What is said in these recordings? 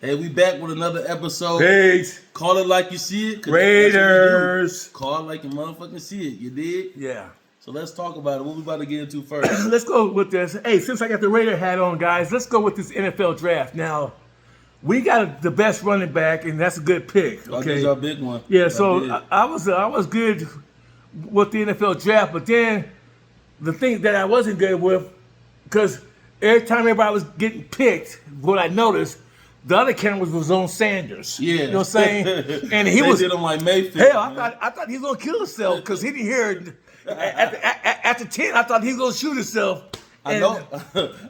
Hey, we back with another episode. Peace. Call it like you see it. 'Cause Raiders. Call it like you motherfucking see it. You did? Yeah. So let's talk about it. What we about to get into first? Let's go with this. Hey, since I got the Raider hat on, guys, let's go with this NFL draft. Now, we got the best running back, and that's a good pick. Okay, Okay. y'all big one. Yeah. Y'all So did. I was good with the NFL draft, but then the thing that I wasn't good with, because every time everybody was getting picked, what I noticed, the other candidate was on Sanders. Yeah. You know what I'm saying? And he they was did him like Mayfield. hell. I thought he was gonna kill himself because he didn't hear it. After 10, I thought he was gonna shoot himself. I know.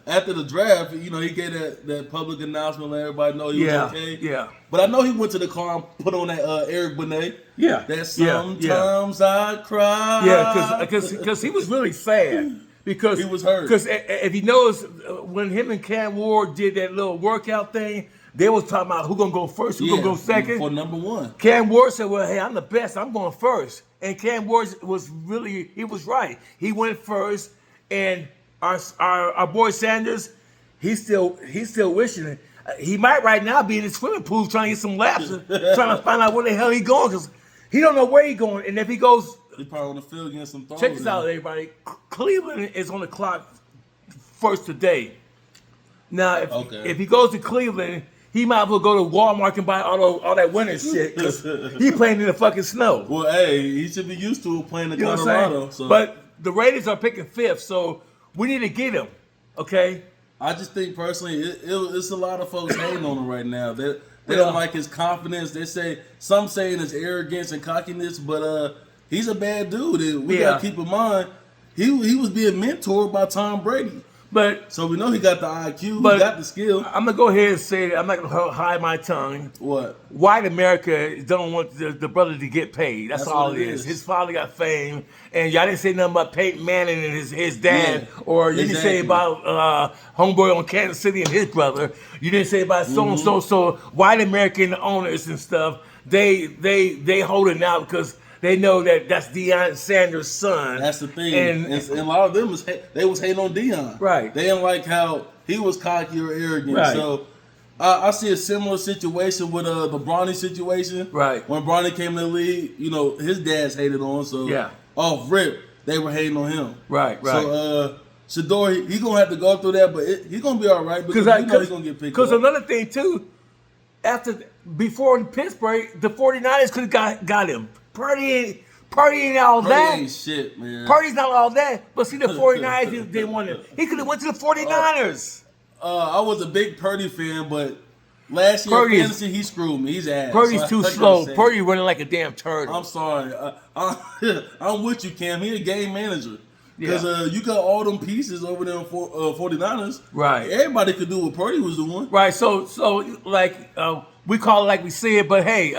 After the draft, you know, he gave that public announcement, let everybody know he was okay. Yeah. But I know he went to the car and put on that Eric Benet. Yeah. That sometimes I cry. Yeah, because he was really sad because He was hurt. Because if he knows when him and Cam Ward did that little workout thing, they was talking about who gonna go first, who gonna go second. For number one. Cam Ward said, "Well, hey, I'm the best. I'm going first." And Cam Ward was right. He went first, and our boy Sanders, he's still wishing it. He might right now be in the swimming pool trying to get some laps, trying to find out where the hell he going because he don't know where he going. And if he goes, He's probably on the field getting some throws. check this out, everybody. Cleveland is on the clock first today. Now, if he goes to Cleveland, he might as well go to Walmart and buy all that winter shit because he playing in the fucking snow. Well, hey, he should be used to playing in You know what I'm Colorado. saying? So. But the Raiders are picking fifth, so we need to get him. Okay. I just think personally, it's a lot of folks hating on him right now. They Yeah. don't like his confidence. They say some saying it's arrogance and cockiness, but he's a bad dude. And we gotta keep in mind he was being mentored by Tom Brady, But so we know he got the IQ, he got the skill. I'm gonna go ahead and say that I'm not gonna hide my tongue. What? White America don't want the brother to get paid. That's all what it it is. is. His father got fame, and y'all didn't say nothing about Peyton Manning and his dad, Yeah, or you didn't say exactly. about homeboy on Kansas City and his brother. You didn't say about so and so. So white American owners and stuff, they hold it now because they know that that's Deion Sanders' son. That's the thing. And And a lot of them was they was hating on Deion. Right. They didn't like how he was cocky or arrogant. Right. So I see a similar situation with the Bronny situation. Right. When Bronny came to the league, you know, his dad's hated on. So Yeah. off rip, they were hating on him. Right. So Shador, he gonna have to go through that, but he's gonna be all right because you know he's gonna get picked up. Because another thing too, before in Pittsburgh, the 49ers could have got him. Purdy ain't all Purdy that. ain't shit, man. Purdy's not all that. But see, the 49ers didn't want him. He could have went to the 49ers. I was a big Purdy fan, but last year Purdy is- fantasy he screwed me. He's ass. Purdy's So I too gotta slow. say- Purdy running like a damn turtle. I'm sorry. I'm with you, Cam. He a game manager. Because Yeah. you got all them pieces over there on 49ers. Right. Everybody could do what Purdy was doing. Right, so like we call it like we see it, but hey,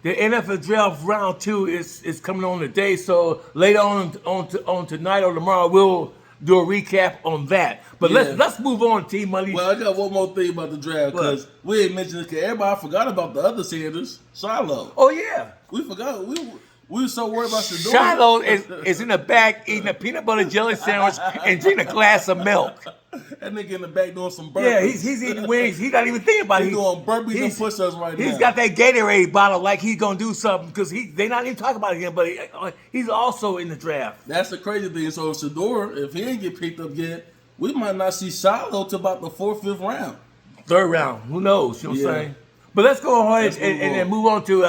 the NFL draft round 2 is coming on today. So later on tonight or tomorrow we'll do a recap on that. But Yeah. let's move on, T Money. Well, I got one more thing about the draft because we ain't mentioned it. Cause everybody forgot about the other Sanders, Shiloh. Oh yeah, We forgot. We were so worried about Shador. Shiloh is in the back eating a peanut butter jelly sandwich and drinking a glass of milk. That nigga in the back doing some burpees. Yeah, he's eating wings. He's not even thinking about it. He's doing burpees and push-ups right now. He's got that Gatorade bottle like he's gonna do something because they not even talking about him, but he's also in the draft. That's the crazy thing. So if Shador, if he ain't get picked up yet, we might not see Shiloh till about the 4th, 5th round. 3rd round, who knows? You know what I'm Yeah. saying? But let's go ahead Let's move and then on. move on to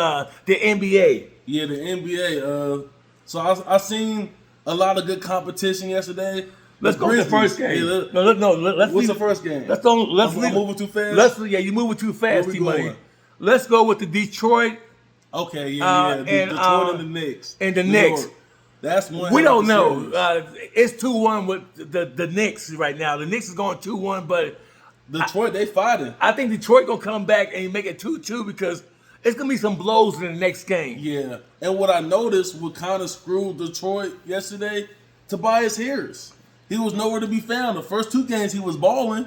the NBA. Yeah, the NBA. So I seen a lot of good competition yesterday. Let's go to the first game. Yeah, Let's what's leave- the first game? Let's don't. Let's I'm leave- moving too fast? You're moving too fast, Where we T Money. going? Let's go with the Detroit. Okay, yeah. and, Detroit and the Knicks. and the New Knicks. York. That's one. We hell of don't a know. series. It's 2-1 with the Knicks right now. The Knicks is going 2-1, but Detroit, they fighting. I think Detroit gonna come back and make it 2-2 because it's gonna be some blows in the next game. Yeah, and what I noticed what kind of screwed Detroit yesterday, Tobias Harris. He was nowhere to be found. The first 2 games he was balling,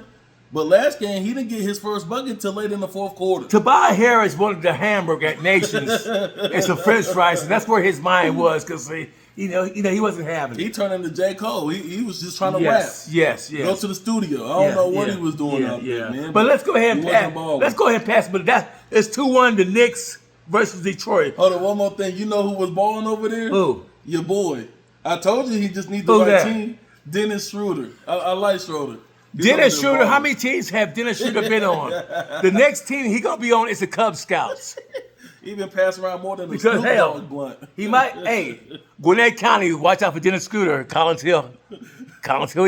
but last game he didn't get his first bucket till late in the 4th quarter. Tobias Harris wanted the hamburger at Nations and some French fries, and that's where his mind was because he wasn't having it. He turned into J. Cole. He was just trying to Yes, rap. yes. Go to the studio. I don't know what he was doing out there, man. But let's go ahead and he wasn't pass. balling. Let's go ahead and pass. But it's 2-1 the Knicks versus Detroit. Hold on, one more thing. You know who was balling over there? Who? Your boy. I told you he just needs the Who's right that? team. Dennis Schroeder. I like Schroeder. He's Dennis over there Schroeder. How balling. many teams have Dennis Schroeder been on? The next team he gonna be on is the Cub Scouts. He been passing around more than a Because Snoop hell, Dogg blunt. he might. Hey, Gwinnett County, watch out for Dennis Schroeder. Collins Hill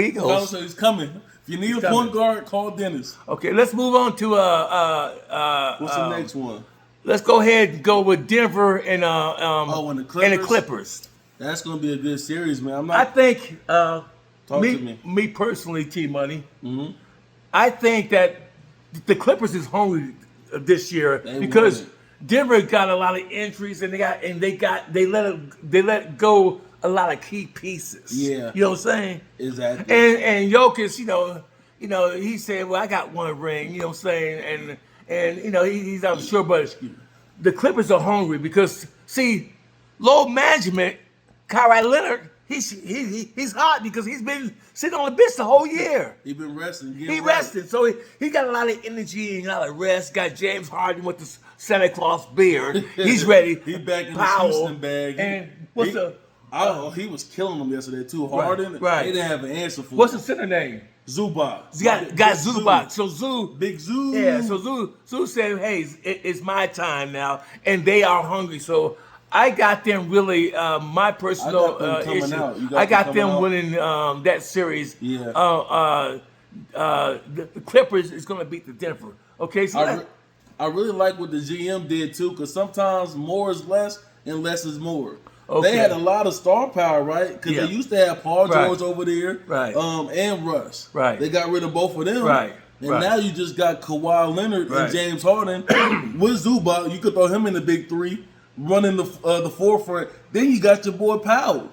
Eagles. Collins said he's coming. If you need a point guard, call Dennis. Okay, let's move on to What's the next one? Let's go ahead and go with Denver and and the and Clippers? the Clippers. That's gonna be a good series, man. I'm I not. think Talk to me personally, T Money. Mm-hmm. I think that the Clippers is hungry this year They because want Denver got a lot of injuries and they let go a lot of key pieces. Yeah. You know what I'm saying? Exactly. And Jokic, he said, well, I got one ring, you know what I'm saying? And he's not sure, but the Clippers are hungry because, see, low management, Kawhi Leonard, he's hot because he's been sitting on the bench the whole year. He been resting. He rested, so he got a lot of energy and a lot of rest. Got James Harden with the Santa Claus beard. He's ready. He back in the Powell. Houston bag. And he was killing them yesterday too. Harden, right. They didn't have an answer for what's him. the center name? Zubac. Got Big Zubac. So Zoo. Big Zoo. Yeah, so Zoo said, hey, it's my time now, and they are hungry. So I got them really, my personal issue. I got them winning that series. Yeah. The Clippers is going to beat the Denver. Okay, so I really like what the GM did too, because sometimes more is less and less is more. Okay. They had a lot of star power, right? Because they used to have Paul George over there, right? And Russ, right? They got rid of both of them, right? And now you just got Kawhi Leonard and James Harden with Zubac. You could throw him in the big three, running the forefront. Then you got your boy Powell.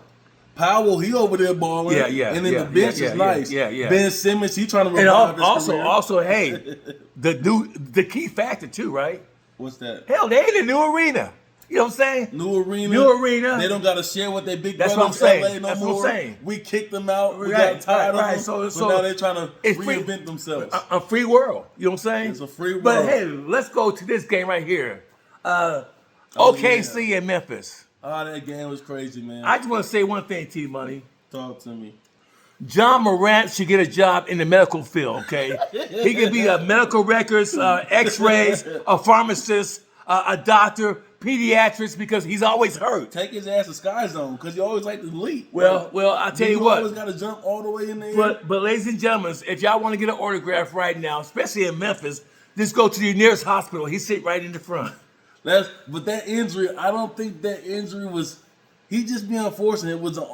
He over there balling. And then the bench is nice. Ben Simmons, he trying to revive his career. Also, hey, the key factor too, right? What's that? Hell, they in a new arena. You know what I'm saying? New arena. They don't got to share with their big That's brothers what I'm saying. LA no That's more. what I'm saying. We kicked them out. We got tired of them. So now they're trying to reinvent themselves. A free world. You know what I'm saying? It's a free world. But hey, let's go to this game right here. OKC and Memphis. Oh, that game was crazy, man. I just want to say one thing, T Money. Talk to me. John Morant should get a job in the medical field, okay? He can be a medical records, x-rays, a pharmacist, a doctor, pediatrics, because he's always hurt. Take his ass to Sky Zone, because you always like to leap. Well, I'll tell you what. You always got to jump all the way in there. But ladies and gentlemen, if y'all want to get an autograph right now, especially in Memphis, just go to the nearest hospital. He's sitting right in the front. But that injury, I don't think that injury was. He just be unfortunate. It wasn't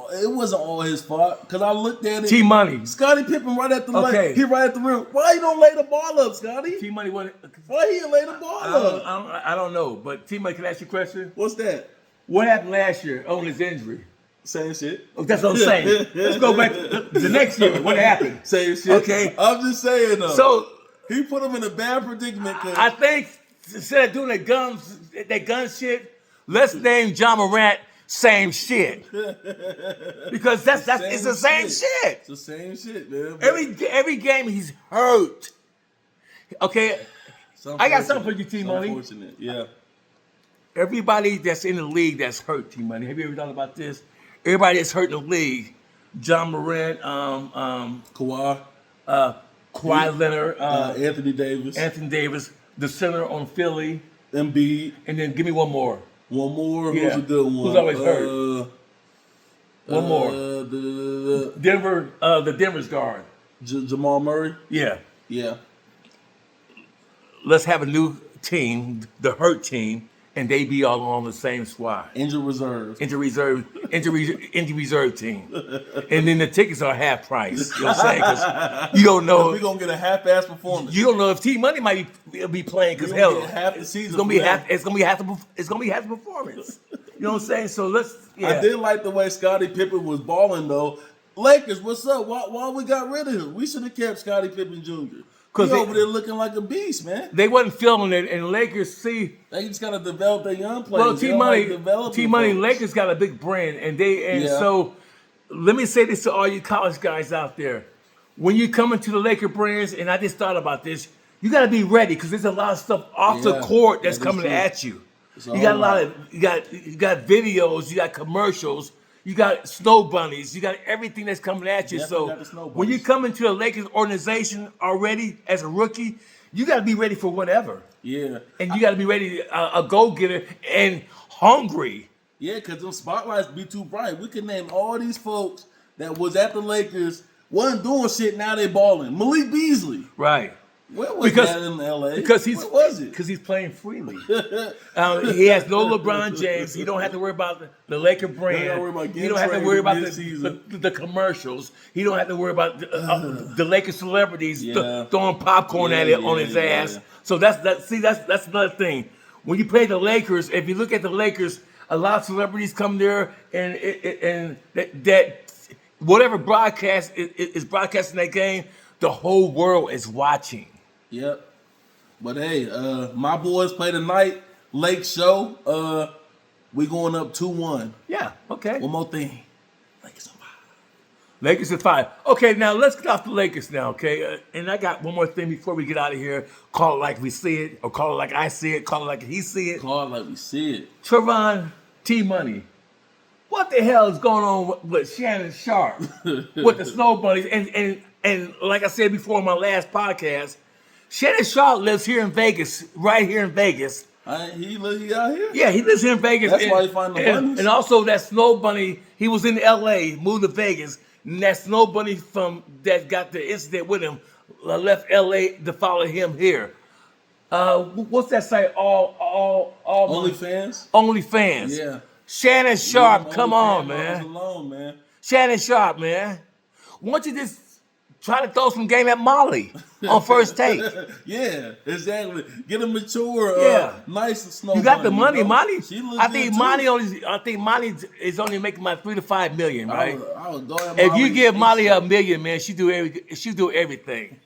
all his fault. Because I looked at it. T Money. Scottie Pippen right at the line. He right at the rim. Why you don't lay the ball up, Scottie? T Money, why he didn't lay the ball up? I don't know. But T Money, can I ask you a question? What's that? What happened last year on his injury? Same shit. Oh, that's what I'm saying. Let's go back to the next year. What happened? Same shit. Okay. I'm just saying though. So he put him in a bad predicament. I think instead of doing that gun shit, let's name John Morant same shit. Because it's the same shit. It's the same shit, man. Every game he's hurt. Okay. I got something for you, T Money. Unfortunate, yeah. Everybody that's in the league that's hurt, T Money. Have you ever thought about this? Everybody that's hurt in the league. John Morant, Kawhi Leonard, Anthony Davis, the center on Philly, Embiid, and then give me one more. One more. Yeah. Who's a good one? Who's always hurt? One more. Denver. The Denver's guard. Jamal Murray. Yeah. Yeah. Let's have a new team, the hurt team, and they be all on the same squad. Injured reserve team. And then the tickets are half price. You know what I'm saying? 'Cause you don't know. We're gonna get a half-ass performance. You don't know if T Money might be playing because hell, half the season. It's gonna be half the performance. You know what I'm saying? So let's. Yeah. I did like the way Scottie Pippen was balling though. Lakers, what's up? Why we got rid of him? We should have kept Scottie Pippen Jr. He over there looking like a beast, man. They wasn't feeling it, and Lakers see. They just gotta develop their young players. Well, T Money, folks. Lakers got a big brand, so let me say this to all you college guys out there: when you come into the Laker brands, and I just thought about this, you got to be ready because there's a lot of stuff off the court that's coming at you. You got a lot of you got videos, you got commercials. You got snow bunnies. You got everything that's coming at you. Definitely So when you come into the Lakers organization already as a rookie, you got to be ready for whatever. Yeah. And you got to be ready, a go-getter and hungry. Yeah, because them spotlights be too bright. We can name all these folks that was at the Lakers, wasn't doing shit, now they balling. Malik Beasley. Right. Where was that in L.A.? What was it? Because he's playing freely. He has no LeBron James. He don't have to worry about the Laker brand. He don't have to worry about the commercials. He don't have to worry about the Laker celebrities throwing popcorn at it on his ass. So that's another thing. When you play the Lakers, if you look at the Lakers, a lot of celebrities come there, and that whatever broadcast is broadcasting that game, the whole world is watching. Yep. But hey, my boys play tonight. Lake Show. We going up 2-1. Yeah, okay. One more thing. Lakers on fire. Lakers at 5. Okay, now let's get off the Lakers now, okay? And I got one more thing before we get out of here. Call it like we see it, or call it like I see it, call it like he see it. Call it like we see it. Trevon T. Money. What the hell is going on with Shannon Sharp with the Snow Bunnies? And like I said before in my last podcast, Shannon Sharp lives here in Vegas, right here in Vegas. He out here? Yeah, he lives here in Vegas. That's why he find the bunnies. And also that Snow Bunny, he was in L.A., moved to Vegas, and that Snow Bunny that got the incident with him left L.A. to follow him here. What's that site? OnlyFans? OnlyFans. Yeah. Shannon Sharp, come on, man. Alone, man. Shannon Sharp, man. Why don't you just try to throw some game at Molly on First Take? Yeah, exactly. Get a mature, nice Snow You got the bunny, money, you know? Money. I think Molly is only making about $3 to $5 million, right? I would go at if Molly you give Molly $1 million, man, she do everything.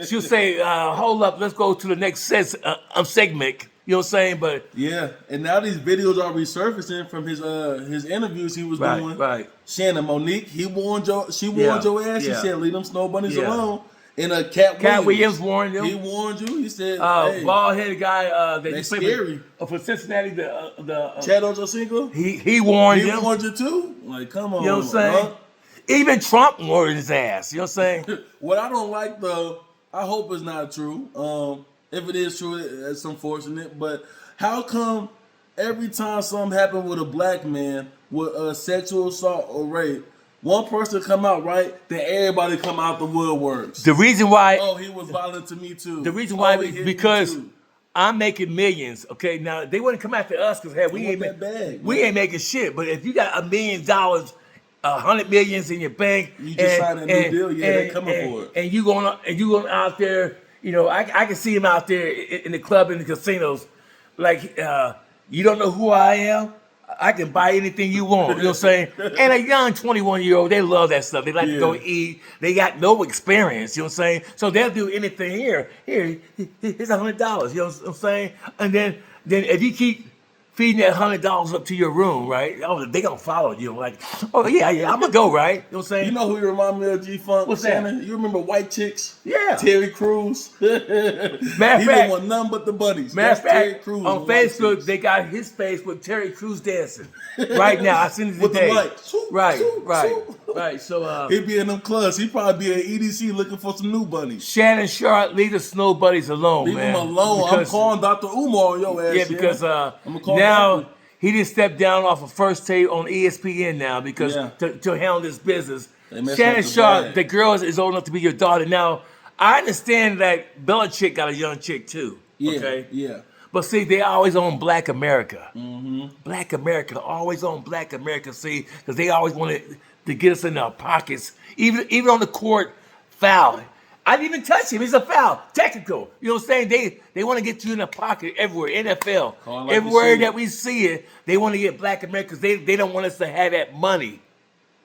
She'll say, "Hold up, let's go to the next segment." You know what I'm saying? But yeah, and now these videos are resurfacing from his interviews he was doing. Right. Shannon Monique, she warned your ass. She said, "Leave them Snow Bunnies alone." And Cat Williams warned him. He warned you. He said, hey, bald-headed guy that that's played scary. For Cincinnati, Chad Ochocinco. He warned him. He warned you too. Like, come on. You know what I'm saying? Even Trump warned his ass. You know what I'm saying? What I don't like though, I hope it's not true. If it is true, it's unfortunate. But how come every time something happens with a black man with a sexual assault or rape, one person come out right, then everybody come out the woodworks? The reason why... Oh, he was violent to me too. The reson why, because I'm making millions. Okay, now they wouldn't come after us because, hey, we ain't making shit. But if you got $1 million, 100 millions in your bank, you just signed a new deal, they coming for it. And you going out there... You know, I can see him out there in the club, in the casinos. Like, you don't know who I am? I can buy anything you want. You know what I'm saying? And a young 21-year-old, they love that stuff. They like to go eat. They got no experience. You know what I'm saying? So they'll do anything here. Here, here's $100. You know what I'm saying? And then if you keep feeding that $100 up to your room, right? Oh, they gonna follow you. Like, oh yeah, I'm gonna go, right? You know what I'm saying? You know who you remind me of, G-Funk? What's Shannon? That? You remember White Chicks? Yeah. Terry Crews. Matter of fact, he didn't want nothing but the buddies. Matter of fact, Terry Crews on Facebook, they got his face with Terry Crews dancing. Right now, I seen it today. With the lights. Right. So he be in them clubs. He probably be at EDC looking for some new bunnies. Shannon Sharp, leave the Snow Bunnies alone, leave man. Leave him alone. I'm calling Dr. Umar on your ass. Yeah, because now he just stepped down off of First Take on ESPN now because to handle this business. Shannon Sharp, the girl is old enough to be your daughter. Now, I understand that Belichick got a young chick too. Yeah, okay? Yeah. But see, they always own Black America. Mm-hmm. Black America, always own Black America, see, because they always wanted to get us in our pockets. Even on the court, foul. I didn't even touch him. It's a foul. Technical. You know what I'm saying? They want to get you in the pocket everywhere. NFL. Like everywhere that we see it, they want to get Black America because they don't want us to have that money.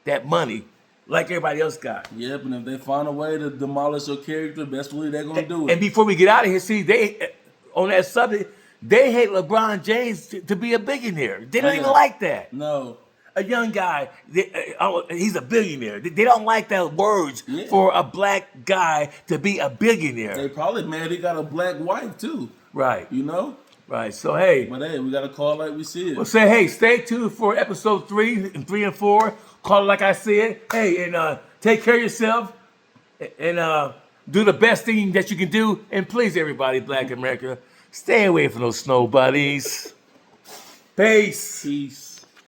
That money. like everybody else got. Yep, and if they find a way to demolish your character, best believe they're gonna do it. And before we get out of here, see, they on that subject, they hate LeBron James to be a billionaire. They don't even like that. No. A young guy, he's a billionaire. They don't like that words for a black guy to be a billionaire. They probably mad he got a black wife too. Right. You know? Right. So hey. But hey, we gotta call like we see it. Well, say hey, stay tuned for episode 3 and 3 and 4. Call it like I said. Hey, and take care of yourself and do the best thing that you can do. And please, everybody, Black America, stay away from those snow buddies. Peace. Peace.